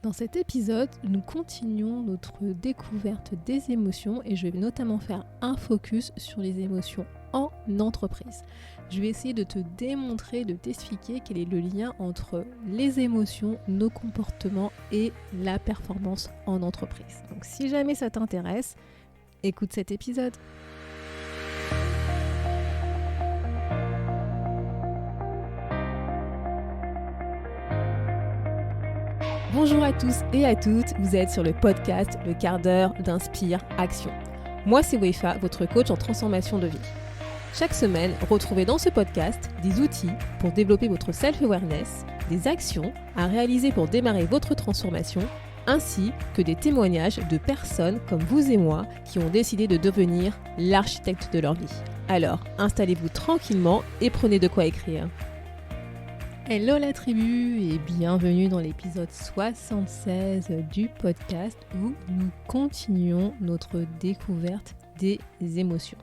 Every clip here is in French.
Dans cet épisode, nous continuons notre découverte des émotions et je vais notamment faire un focus sur les émotions en entreprise. Je vais essayer de te démontrer, de t'expliquer quel est le lien entre les émotions, nos comportements et la performance en entreprise. Donc si jamais ça t'intéresse, écoute cet épisode. Bonjour à tous et à toutes, vous êtes sur le podcast Le quart d'heure d'Inspire Action. Moi c'est Wefa, votre coach en transformation de vie. Chaque semaine, retrouvez dans ce podcast des outils pour développer votre self-awareness, des actions à réaliser pour démarrer votre transformation, ainsi que des témoignages de personnes comme vous et moi qui ont décidé de devenir l'architecte de leur vie. Alors, installez-vous tranquillement et prenez de quoi écrire. Hello la tribu et bienvenue dans l'épisode 76 du podcast où nous continuons notre découverte des émotions.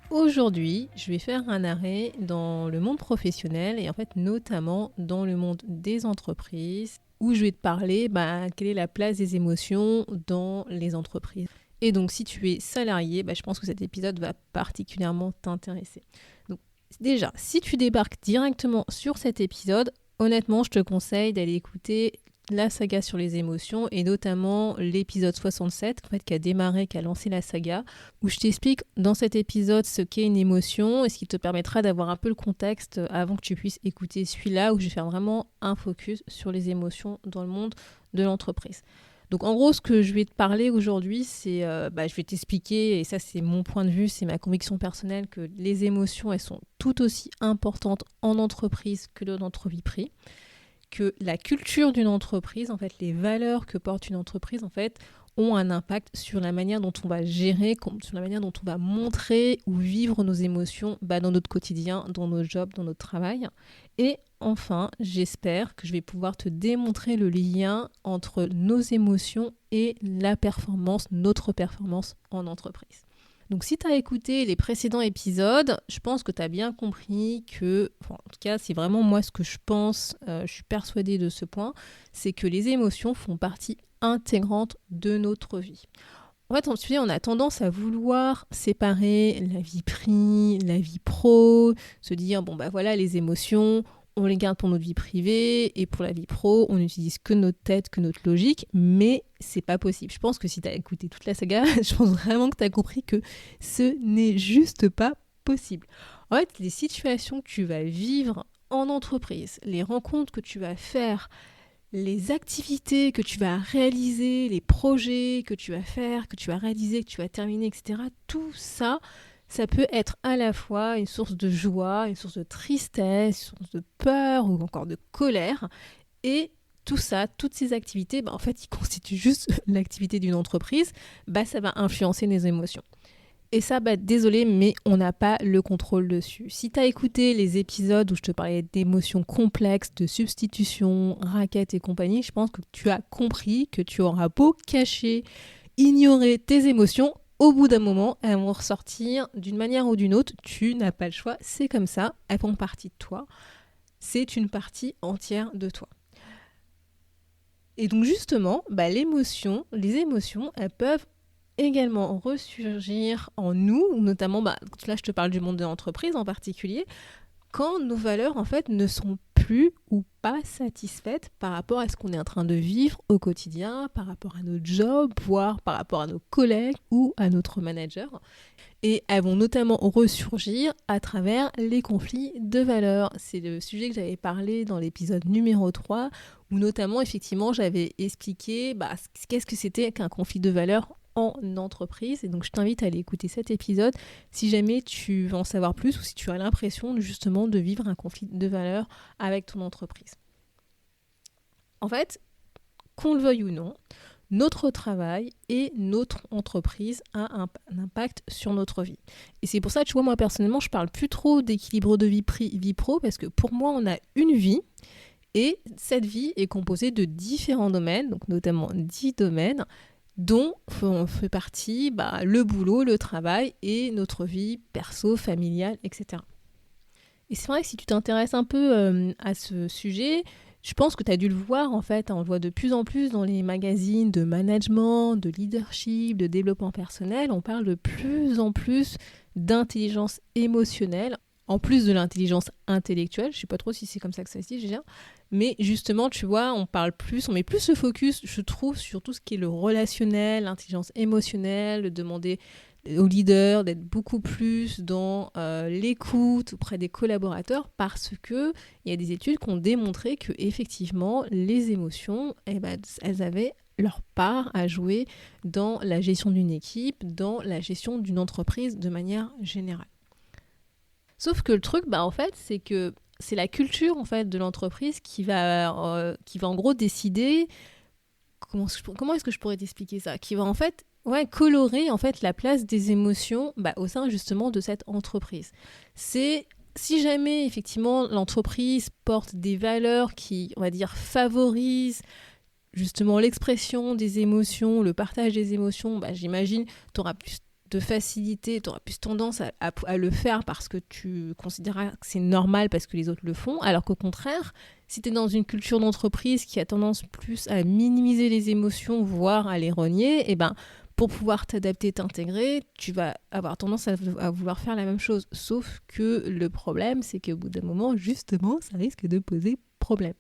Aujourd'hui, je vais faire un arrêt dans le monde professionnel et en fait notamment dans le monde des entreprises où je vais te parler quelle est la place des émotions dans les entreprises. Et donc si tu es salarié, je pense que cet épisode va particulièrement t'intéresser. Donc déjà, si tu débarques directement sur cet épisode, honnêtement, je te conseille d'aller écouter la saga sur les émotions et notamment l'épisode 67 qui a démarré, qui a lancé la saga, où je t'explique dans cet épisode ce qu'est une émotion et ce qui te permettra d'avoir un peu le contexte avant que tu puisses écouter celui-là où je vais faire vraiment un focus sur les émotions dans le monde de l'entreprise. Donc en gros, ce que je vais te parler aujourd'hui, c'est, je vais t'expliquer, et ça c'est mon point de vue, c'est ma conviction personnelle, que les émotions, elles sont tout aussi importantes en entreprise que dans notre vie privée, que la culture d'une entreprise, en fait, les valeurs que porte une entreprise, en fait, ont un impact sur la manière dont on va gérer, sur la manière dont on va montrer ou vivre nos émotions dans notre quotidien, dans nos jobs, dans notre travail. Et enfin, j'espère que je vais pouvoir te démontrer le lien entre nos émotions et la performance, notre performance en entreprise. Donc si tu as écouté les précédents épisodes, je pense que tu as bien compris que, en tout cas c'est vraiment moi ce que je pense, je suis persuadée de ce point, c'est que les émotions font partie intégrante de notre vie. En fait, on a tendance à vouloir séparer la vie privée, la vie pro, se dire les émotions, on les garde pour notre vie privée et pour la vie pro, on n'utilise que notre tête, que notre logique, mais c'est pas possible. Je pense que si tu as écouté toute la saga, je pense vraiment que tu as compris que ce n'est juste pas possible. En fait, les situations que tu vas vivre en entreprise, les rencontres que tu vas faire, les activités que tu vas réaliser, les projets que tu vas faire, que tu vas réaliser, que tu vas terminer, etc., tout ça, ça peut être à la fois une source de joie, une source de tristesse, une source de peur ou encore de colère. Et tout ça, toutes ces activités, en fait, ils constituent juste l'activité d'une entreprise. Ça va influencer les émotions. Et ça, désolé, mais on n'a pas le contrôle dessus. Si tu as écouté les épisodes où je te parlais d'émotions complexes, de substitution, raquettes et compagnie, je pense que tu as compris que tu auras beau cacher, ignorer tes émotions, au bout d'un moment, elles vont ressortir d'une manière ou d'une autre. Tu n'as pas le choix, c'est comme ça, elles font partie de toi. C'est une partie entière de toi. Et donc justement, les émotions, elles peuvent également ressurgir en nous, notamment, là je te parle du monde de l'entreprise en particulier, quand nos valeurs en fait ne sont plus ou pas satisfaites par rapport à ce qu'on est en train de vivre au quotidien, par rapport à notre job, voire par rapport à nos collègues ou à notre manager. Et elles vont notamment ressurgir à travers les conflits de valeurs. C'est le sujet que j'avais parlé dans l'épisode numéro 3, où notamment effectivement j'avais expliqué qu'est-ce que c'était qu'un conflit de valeurs en entreprise. Et donc je t'invite à aller écouter cet épisode si jamais tu veux en savoir plus ou si tu as l'impression justement de vivre un conflit de valeurs avec ton entreprise. En fait, qu'on le veuille ou non, notre travail et notre entreprise a un impact sur notre vie. Et c'est pour ça que tu vois, moi personnellement, je parle plus trop d'équilibre de vie pro, parce que pour moi, on a une vie et cette vie est composée de différents domaines, donc notamment 10 domaines, dont fait partie le boulot, le travail et notre vie perso, familiale, etc. Et c'est vrai que si tu t'intéresses un peu à ce sujet, Je pense que tu as dû le voir en fait, on le voit de plus en plus dans les magazines de management, de leadership, de développement personnel, on parle de plus en plus d'intelligence émotionnelle, en plus de l'intelligence intellectuelle, je ne sais pas trop si c'est comme ça que ça se dit, mais justement, tu vois, on met plus le focus, je trouve, sur tout ce qui est le relationnel, l'intelligence émotionnelle, de demander aux leaders d'être beaucoup plus dans l'écoute auprès des collaborateurs, parce que il y a des études qui ont démontré que effectivement les émotions, elles avaient leur part à jouer dans la gestion d'une équipe, dans la gestion d'une entreprise de manière générale. Sauf que le truc, en fait, c'est que c'est la culture en fait de l'entreprise qui va en gros décider comment est-ce que je pourrais t'expliquer ça, qui va en fait colorer en fait la place des émotions au sein justement de cette entreprise. C'est si jamais effectivement l'entreprise porte des valeurs qui, on va dire, favorisent justement l'expression des émotions, le partage des émotions, j'imagine tu auras plus de facilité, tu auras plus tendance à le faire parce que tu considéreras que c'est normal parce que les autres le font, alors qu'au contraire, si tu es dans une culture d'entreprise qui a tendance plus à minimiser les émotions, voire à les renier, pour pouvoir t'adapter, t'intégrer, tu vas avoir tendance à vouloir faire la même chose. Sauf que le problème, c'est qu'au bout d'un moment, justement, ça risque de poser problème.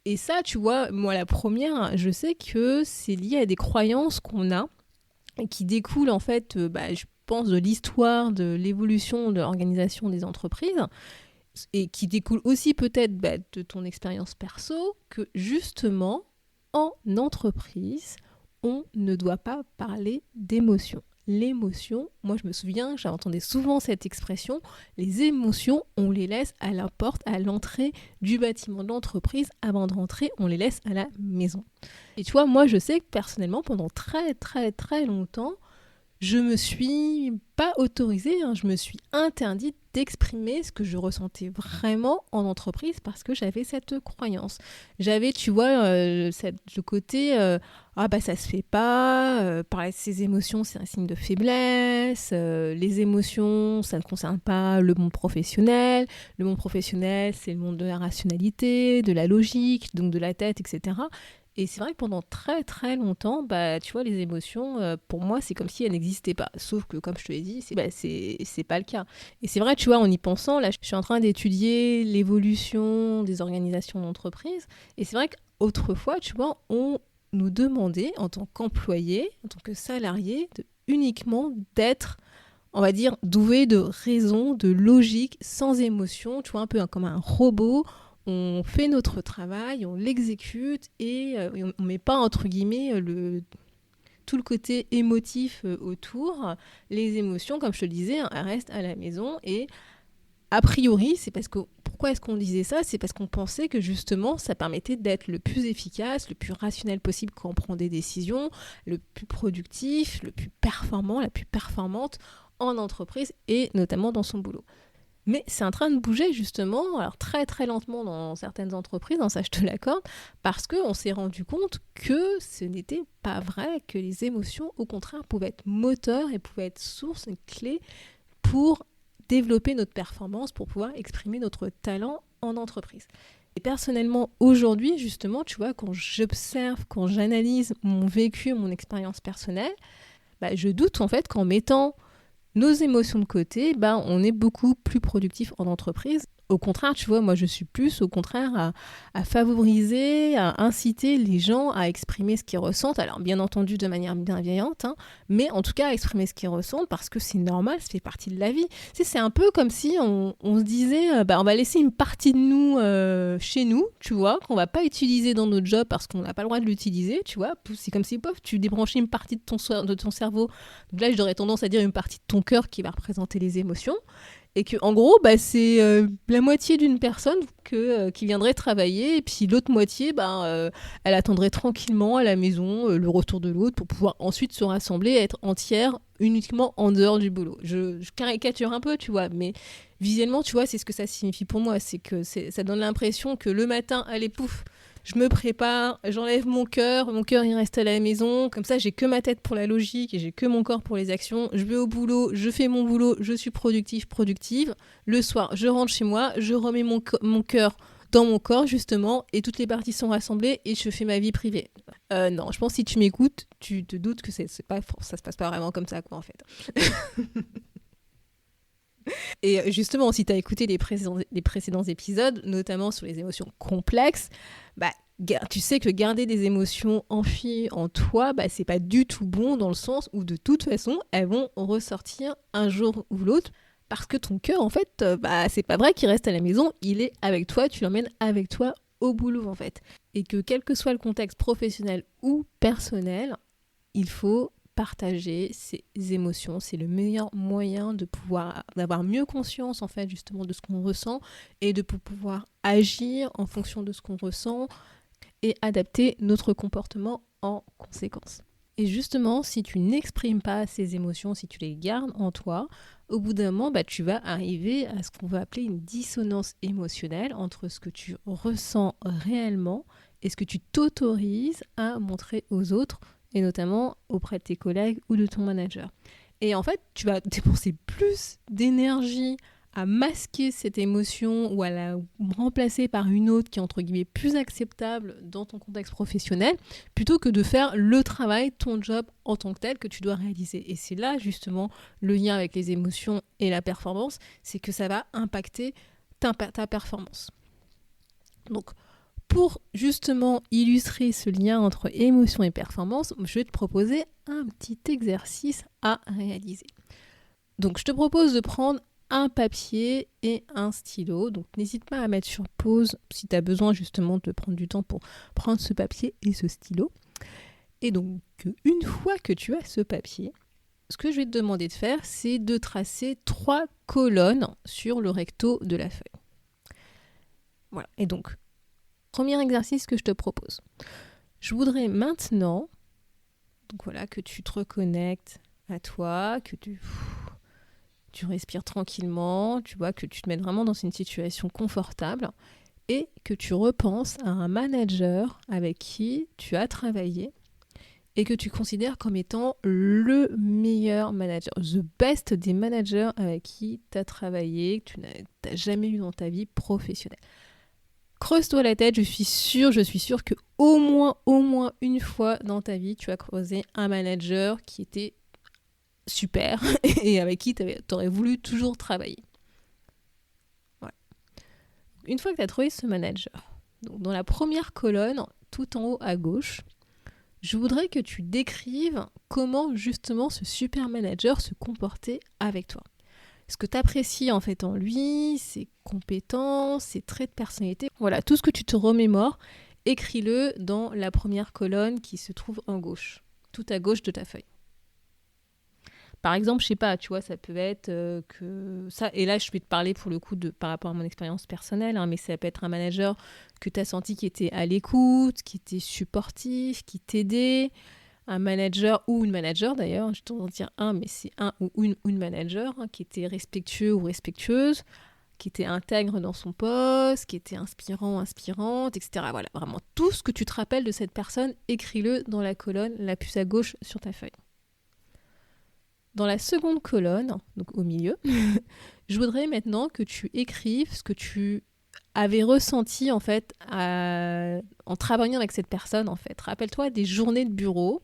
Et ça, tu vois, moi la première, je sais que c'est lié à des croyances qu'on a, qui découle en fait, je pense, de l'histoire, de l'évolution de l'organisation des entreprises, et qui découle aussi peut-être de ton expérience perso, que justement, en entreprise, on ne doit pas parler d'émotions. L'émotion, moi je me souviens, j'entendais souvent cette expression, les émotions, on les laisse à la porte, à l'entrée du bâtiment de l'entreprise, avant de rentrer, on les laisse à la maison. Et tu vois, moi je sais que personnellement, pendant très très très longtemps, je me suis pas autorisée, je me suis interdite d'exprimer ce que je ressentais vraiment en entreprise parce que j'avais cette croyance. J'avais, tu vois, le côté ça se fait pas, parler de ses émotions c'est un signe de faiblesse, les émotions ça ne concerne pas le monde professionnel. Le monde professionnel c'est le monde de la rationalité, de la logique, donc de la tête, etc. Et c'est vrai que pendant très très longtemps, tu vois, les émotions, pour moi, c'est comme si elles n'existaient pas. Sauf que, comme je te l'ai dit, c'est pas le cas. Et c'est vrai, tu vois, en y pensant, là, je suis en train d'étudier l'évolution des organisations d'entreprise. Et c'est vrai qu'autrefois, tu vois, on nous demandait, en tant qu'employés, en tant que salariés, uniquement d'être, on va dire, doués de raison, de logique, sans émotion, tu vois, un peu comme un robot. On fait notre travail, on l'exécute et on ne met pas, entre guillemets, tout le côté émotif autour. Les émotions, comme je te le disais, elles restent à la maison. Et a priori, c'est parce que... Pourquoi est-ce qu'on disait ça ? C'est parce qu'on pensait que justement, ça permettait d'être le plus efficace, le plus rationnel possible quand on prend des décisions, le plus productif, le plus performant, la plus performante en entreprise et notamment dans son boulot. Mais c'est en train de bouger justement, alors très très lentement dans certaines entreprises, ça je te l'accorde, parce qu'on s'est rendu compte que ce n'était pas vrai, que les émotions au contraire pouvaient être moteurs et pouvaient être source et clé pour développer notre performance, pour pouvoir exprimer notre talent en entreprise. Et personnellement aujourd'hui justement, tu vois, quand j'observe, quand j'analyse mon vécu, mon expérience personnelle, je doute en fait qu'en mettant nos émotions de côté, on est beaucoup plus productif en entreprise. Au contraire, tu vois, moi je suis plus au contraire à favoriser, à inciter les gens à exprimer ce qu'ils ressentent. Alors bien entendu de manière bienveillante, mais en tout cas à exprimer ce qu'ils ressentent parce que c'est normal, ça fait partie de la vie. Tu sais, c'est un peu comme si on se disait, on va laisser une partie de nous chez nous, tu vois, qu'on va pas utiliser dans notre job parce qu'on n'a pas le droit de l'utiliser, tu vois. C'est comme si tu débranchais une partie de ton cerveau. Donc là, j'aurais tendance à dire une partie de ton cœur qui va représenter les émotions. Et que en gros, c'est la moitié d'une personne qui viendrait travailler, et puis l'autre moitié, elle attendrait tranquillement à la maison le retour de l'autre pour pouvoir ensuite se rassembler et être entière uniquement en dehors du boulot. Je caricature un peu, tu vois, mais visuellement, tu vois, c'est ce que ça signifie pour moi. C'est que ça donne l'impression que le matin, allez, pouf, je me prépare, j'enlève mon cœur il reste à la maison, comme ça j'ai que ma tête pour la logique et j'ai que mon corps pour les actions, je vais au boulot, je fais mon boulot, je suis productive, le soir je rentre chez moi, je remets mon cœur dans mon corps justement et toutes les parties sont rassemblées et je fais ma vie privée. Non, je pense que si tu m'écoutes, tu te doutes que ça se passe pas vraiment comme ça quoi en fait. Et justement, si tu as écouté les précédents épisodes, notamment sur les émotions complexes, tu sais que garder des émotions enfuies en toi, c'est pas du tout bon dans le sens où de toute façon, elles vont ressortir un jour ou l'autre parce que ton cœur, en fait, c'est pas vrai qu'il reste à la maison, il est avec toi, tu l'emmènes avec toi au boulot en fait. Et que quel que soit le contexte professionnel ou personnel, il faut partager ses émotions, c'est le meilleur moyen d'avoir mieux conscience en fait justement de ce qu'on ressent et de pouvoir agir en fonction de ce qu'on ressent et adapter notre comportement en conséquence. Et justement, si tu n'exprimes pas ces émotions, si tu les gardes en toi, au bout d'un moment, tu vas arriver à ce qu'on va appeler une dissonance émotionnelle entre ce que tu ressens réellement et ce que tu t'autorises à montrer aux autres, et notamment auprès de tes collègues ou de ton manager. Et en fait, tu vas dépenser plus d'énergie à masquer cette émotion ou à la remplacer par une autre qui est entre guillemets plus acceptable dans ton contexte professionnel, plutôt que de faire le travail, ton job en tant que tel que tu dois réaliser. Et c'est là justement le lien avec les émotions et la performance, c'est que ça va impacter ta performance. Donc, pour justement illustrer ce lien entre émotion et performance, je vais te proposer un petit exercice à réaliser. Donc je te propose de prendre un papier et un stylo. Donc n'hésite pas à mettre sur pause si tu as besoin justement de prendre du temps pour prendre ce papier et ce stylo. Et donc une fois que tu as ce papier, ce que je vais te demander de faire, c'est de tracer 3 colonnes sur le recto de la feuille. Voilà, et donc premier exercice que je te propose. Je voudrais maintenant que tu te reconnectes à toi, que tu respires tranquillement, tu vois, que tu te mettes vraiment dans une situation confortable et que tu repenses à un manager avec qui tu as travaillé et que tu considères comme étant le meilleur manager, the best des managers avec qui tu as travaillé, que tu n'as jamais eu dans ta vie professionnelle. Creuse-toi la tête, je suis sûre que au moins une fois dans ta vie, tu as croisé un manager qui était super et avec qui tu aurais voulu toujours travailler. Voilà. Une fois que tu as trouvé ce manager, donc dans la première colonne, tout en haut à gauche, je voudrais que tu décrives comment justement ce super manager se comportait avec toi. Ce que tu apprécies en fait en lui, ses compétences, ses traits de personnalité. Voilà, tout ce que tu te remémores, écris-le dans la première colonne qui se trouve en gauche, tout à gauche de ta feuille. Par exemple, je sais pas, tu vois, ça peut être que ça, et là je vais te parler pour le coup par rapport à mon expérience personnelle, mais ça peut être un manager que tu as senti qui était à l'écoute, qui était supportif, qui t'aidait, un manager ou une manager d'ailleurs, je t'en dire un, mais c'est un ou une manager qui était respectueux ou respectueuse, qui était intègre dans son poste, qui était inspirant, inspirante, etc. Voilà, vraiment tout ce que tu te rappelles de cette personne, écris-le dans la colonne la plus à gauche sur ta feuille. Dans la seconde colonne, donc au milieu, je voudrais maintenant que tu écrives ce que tu avais ressenti en fait en travaillant avec cette personne en fait. Rappelle-toi des journées de bureau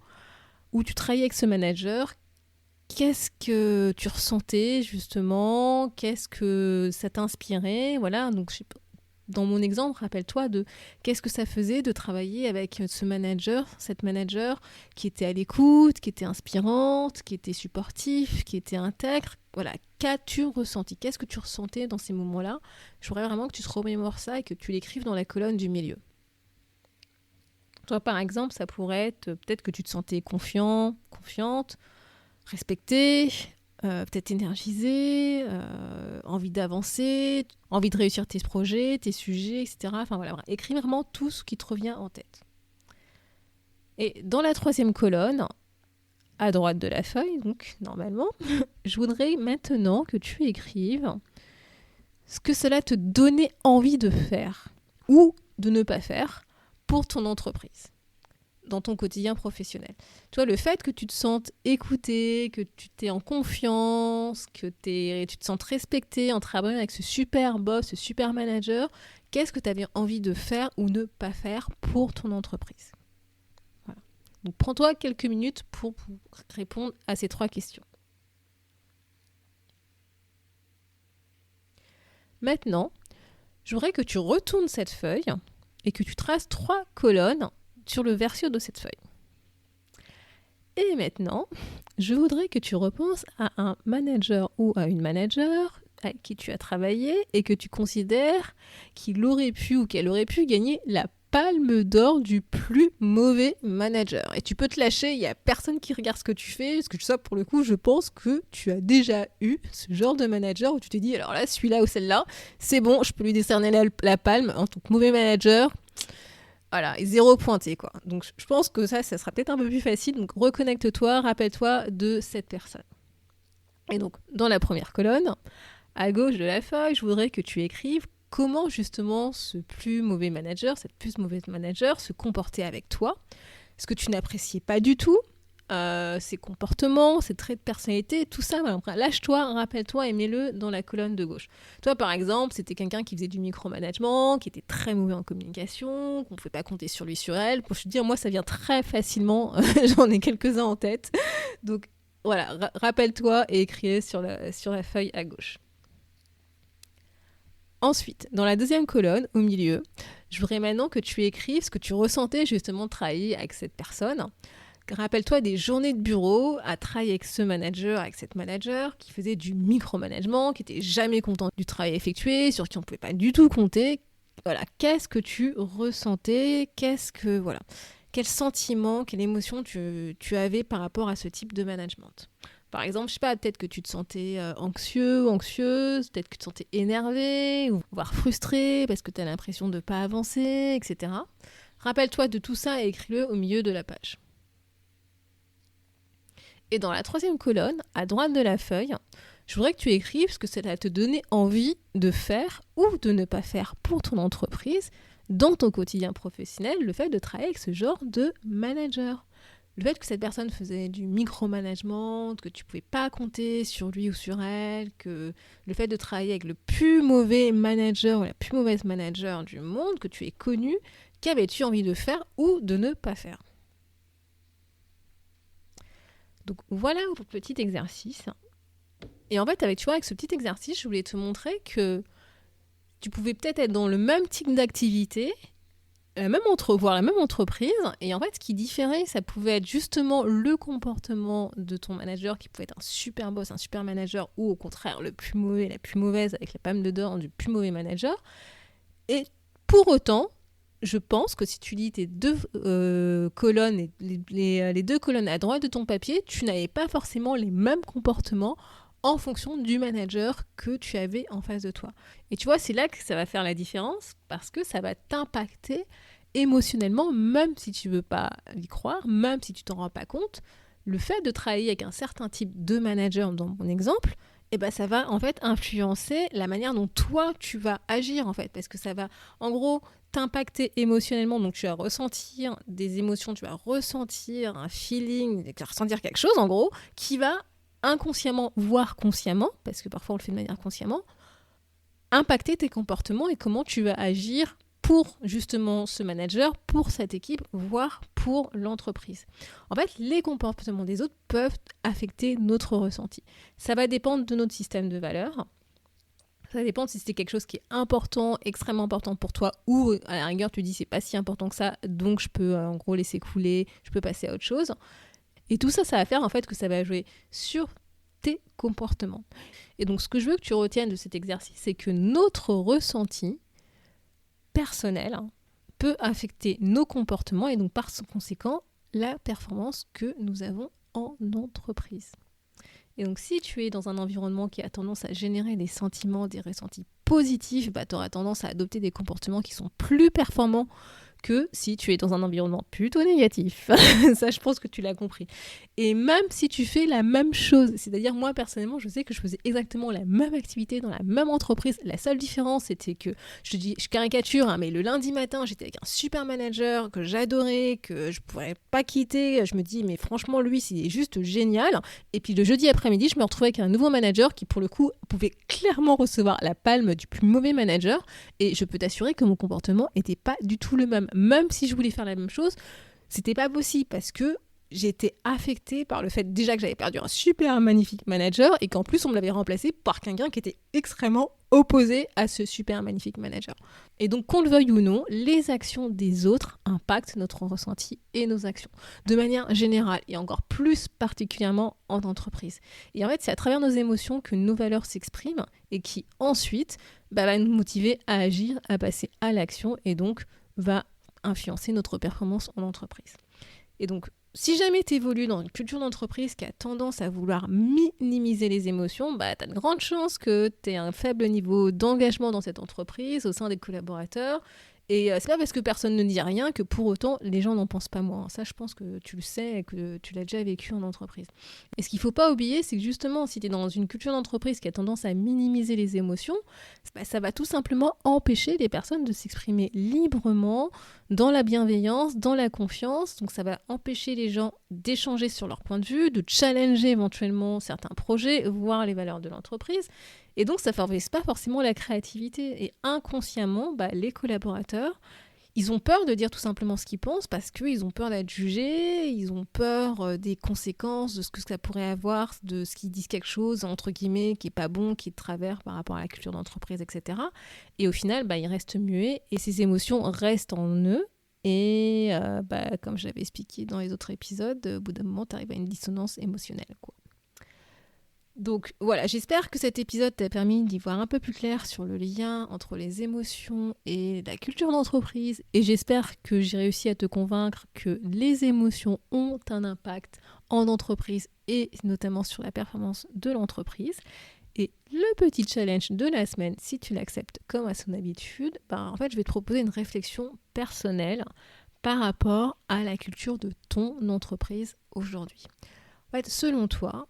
où tu travaillais avec ce manager. Qu'est-ce que tu ressentais justement? Qu'est-ce que ça t'inspirait? Voilà, donc dans mon exemple, rappelle-toi de qu'est-ce que ça faisait de travailler avec ce manager, cette manager qui était à l'écoute, qui était inspirante, qui était supportif, qui était intègre. Voilà, qu'as-tu ressenti? Qu'est-ce que tu ressentais dans ces moments-là? Je voudrais vraiment que tu te remémores ça et que tu l'écrives dans la colonne du milieu. Toi, par exemple, ça pourrait être peut-être que tu te sentais confiant, confiante, respecté, peut-être énergisé, envie d'avancer, envie de réussir tes projets, tes sujets, etc. Enfin voilà, écris vraiment tout ce qui te revient en tête. Et dans la troisième colonne, à droite de la feuille, donc normalement, je voudrais maintenant que tu écrives ce que cela te donnait envie de faire ou de ne pas faire pour ton entreprise, dans ton quotidien professionnel. Tu vois, le fait que tu te sentes écouté, que tu t'es en confiance, que tu te sentes respecté en travaillant avec ce super boss, ce super manager, qu'est-ce que tu avais envie de faire ou ne pas faire pour ton entreprise. Voilà. Donc prends-toi quelques minutes pour répondre à ces 3 questions. Maintenant, je voudrais que tu retournes cette feuille et que tu traces 3 colonnes sur le verso de cette feuille. Et maintenant, je voudrais que tu repenses à un manager ou à une manager avec qui tu as travaillé et que tu considères qu'il aurait pu ou qu'elle aurait pu gagner la palme d'or du plus mauvais manager. Et tu peux te lâcher, il n'y a personne qui regarde ce que tu fais, parce que ça, pour le coup, je pense que tu as déjà eu ce genre de manager où tu t'es dit, alors là, celui-là ou celle-là, c'est bon, je peux lui décerner la palme en tant que mauvais manager. Voilà, et 0 pointé, quoi. Donc, je pense que ça sera peut-être un peu plus facile. Donc, reconnecte-toi, rappelle-toi de cette personne. Et donc, dans la première colonne, à gauche de la feuille, je voudrais que tu écrives comment, justement, ce plus mauvais manager, cette plus mauvaise manager, se comportait avec toi. Ce que tu n'appréciais pas du tout, ses comportements, ses traits de personnalité, tout ça, voilà. Lâche-toi, rappelle-toi et mets-le dans la colonne de gauche. Toi, par exemple, c'était quelqu'un qui faisait du micromanagement, qui était très mauvais en communication, qu'on ne pouvait pas compter sur lui, sur elle. Pour te dire, moi, ça vient très facilement, j'en ai quelques-uns en tête. Donc, voilà, rappelle-toi et écris sur la feuille à gauche. Ensuite, dans la deuxième colonne, au milieu, je voudrais maintenant que tu écrives ce que tu ressentais justement de travailler avec cette personne. Rappelle-toi des journées de bureau à travailler avec ce manager, avec cette manager qui faisait du micromanagement, qui n'était jamais content du travail effectué, sur qui on ne pouvait pas du tout compter. Voilà, qu'est-ce que tu ressentais, quel sentiment, quelle émotion tu avais par rapport à ce type de management. Par exemple, je sais pas, peut-être que tu te sentais anxieux ou anxieuse, peut-être que tu te sentais énervé, ou voire frustré parce que tu as l'impression de ne pas avancer, etc. Rappelle-toi de tout ça et écris-le au milieu de la page. Et dans la troisième colonne, à droite de la feuille, je voudrais que tu écrives ce que ça va te donner envie de faire ou de ne pas faire pour ton entreprise, dans ton quotidien professionnel, le fait de travailler avec ce genre de manager. Le fait que cette personne faisait du micromanagement, que tu ne pouvais pas compter sur lui ou sur elle, que le fait de travailler avec le plus mauvais manager ou la plus mauvaise manager du monde que tu aies connu, qu'avais-tu envie de faire ou de ne pas faire ? Donc voilà pour le petit exercice. Et en fait, avec ce petit exercice, je voulais te montrer que tu pouvais peut-être être dans le même type d'activité, voire la même entreprise, et en fait, ce qui différait, ça pouvait être justement le comportement de ton manager, qui pouvait être un super boss, un super manager, ou au contraire, le plus mauvais, la plus mauvaise, avec la palme d'or du plus mauvais manager. Et pour autant, je pense que si tu lis tes 2 colonnes, et les 2 colonnes à droite de ton papier, tu n'avais pas forcément les mêmes comportements en fonction du manager que tu avais en face de toi. Et tu vois, c'est là que ça va faire la différence, parce que ça va t'impacter émotionnellement, même si tu ne veux pas y croire, même si tu t'en rends pas compte. Le fait de travailler avec un certain type de manager, dans mon exemple, ça va en fait influencer la manière dont toi tu vas agir en fait, parce que ça va en gros t'impacter émotionnellement, donc tu vas ressentir des émotions, tu vas ressentir un feeling, tu vas ressentir quelque chose en gros qui va inconsciemment, voire consciemment, parce que parfois on le fait de manière consciemment, impacter tes comportements et comment tu vas agir pour justement ce manager, pour cette équipe, voire pour l'entreprise. En fait, les comportements des autres peuvent affecter notre ressenti. Ça va dépendre de notre système de valeurs. Ça dépend si c'est quelque chose qui est important, extrêmement important pour toi, ou à la rigueur tu dis c'est pas si important que ça, donc je peux en gros laisser couler, je peux passer à autre chose. Et tout ça, ça va faire en fait que ça va jouer sur tes comportements. Et donc ce que je veux que tu retiennes de cet exercice, c'est que notre ressenti personnel peut affecter nos comportements et donc par conséquent la performance que nous avons en entreprise. Et donc si tu es dans un environnement qui a tendance à générer des sentiments, des ressentis positifs, tu auras tendance à adopter des comportements qui sont plus performants que si tu es dans un environnement plutôt négatif. Ça, je pense que tu l'as compris. Et même si tu fais la même chose, c'est-à-dire moi personnellement, je sais que je faisais exactement la même activité dans la même entreprise. La seule différence, c'était que, je caricature, hein, mais le lundi matin, j'étais avec un super manager que j'adorais, que je ne pourrais pas quitter. Je me dis, mais franchement, lui, c'est juste génial. Et puis le jeudi après-midi, je me retrouvais avec un nouveau manager qui, pour le coup, pouvait clairement recevoir la palme du plus mauvais manager. Et je peux t'assurer que mon comportement n'était pas du tout le même. Même si je voulais faire la même chose, c'était pas possible parce que j'étais affectée par le fait déjà que j'avais perdu un super magnifique manager et qu'en plus on me l'avait remplacé par quelqu'un qui était extrêmement opposé à ce super magnifique manager. Et donc qu'on le veuille ou non, les actions des autres impactent notre ressenti et nos actions de manière générale et encore plus particulièrement en entreprise. Et en fait, c'est à travers nos émotions que nos valeurs s'expriment et qui ensuite va nous motiver à agir, à passer à l'action et donc va influencer notre performance en entreprise. Et donc, si jamais tu évolues dans une culture d'entreprise qui a tendance à vouloir minimiser les émotions, tu as de grandes chances que tu aies un faible niveau d'engagement dans cette entreprise, au sein des collaborateurs. Et c'est pas parce que personne ne dit rien que pour autant les gens n'en pensent pas moins. Ça, je pense que tu le sais et que tu l'as déjà vécu en entreprise. Et ce qu'il faut pas oublier, c'est que justement, si tu es dans une culture d'entreprise qui a tendance à minimiser les émotions, ça va tout simplement empêcher les personnes de s'exprimer librement dans la bienveillance, dans la confiance. Donc ça va empêcher les gens d'échanger sur leur point de vue, de challenger éventuellement certains projets, voire les valeurs de l'entreprise. Et donc, ça ne favorise pas forcément la créativité. Et inconsciemment, les collaborateurs, ils ont peur de dire tout simplement ce qu'ils pensent parce qu'ils ont peur d'être jugés, ils ont peur des conséquences, de ce que ça pourrait avoir, de ce qu'ils disent quelque chose, entre guillemets, qui n'est pas bon, qui est de travers par rapport à la culture d'entreprise, etc. Et au final, ils restent muets et ces émotions restent en eux. Et comme je l'avais expliqué dans les autres épisodes, au bout d'un moment, tu arrives à une dissonance émotionnelle, quoi. Donc voilà, j'espère que cet épisode t'a permis d'y voir un peu plus clair sur le lien entre les émotions et la culture d'entreprise et j'espère que j'ai réussi à te convaincre que les émotions ont un impact en entreprise et notamment sur la performance de l'entreprise. Et le petit challenge de la semaine, si tu l'acceptes comme à son habitude, en fait je vais te proposer une réflexion personnelle par rapport à la culture de ton entreprise aujourd'hui. En fait, selon toi,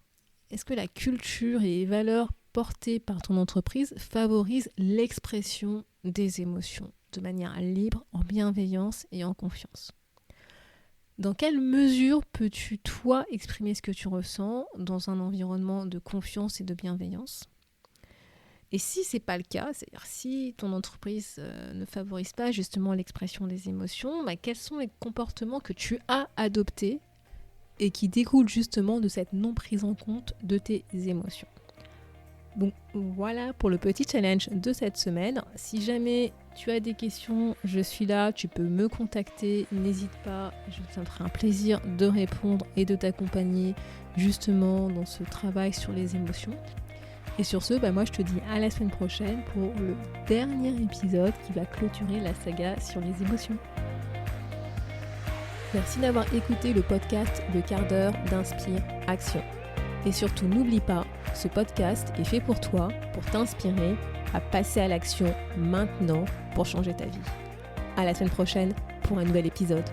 est-ce que la culture et les valeurs portées par ton entreprise favorisent l'expression des émotions de manière libre, en bienveillance et en confiance ? Dans quelle mesure peux-tu, toi, exprimer ce que tu ressens dans un environnement de confiance et de bienveillance ? Et si ce n'est pas le cas, c'est-à-dire si ton entreprise ne favorise pas justement l'expression des émotions, quels sont les comportements que tu as adoptés et qui découle justement de cette non prise en compte de tes émotions. Donc voilà pour le petit challenge de cette semaine. Si jamais tu as des questions, je suis là, tu peux me contacter, n'hésite pas, ça me fera un plaisir de répondre et de t'accompagner justement dans ce travail sur les émotions. Et sur ce, moi je te dis à la semaine prochaine pour le dernier épisode qui va clôturer la saga sur les émotions. Merci d'avoir écouté le podcast Le quart d'heure d'Inspire Action. Et surtout, n'oublie pas, ce podcast est fait pour toi, pour t'inspirer à passer à l'action maintenant pour changer ta vie. À la semaine prochaine pour un nouvel épisode.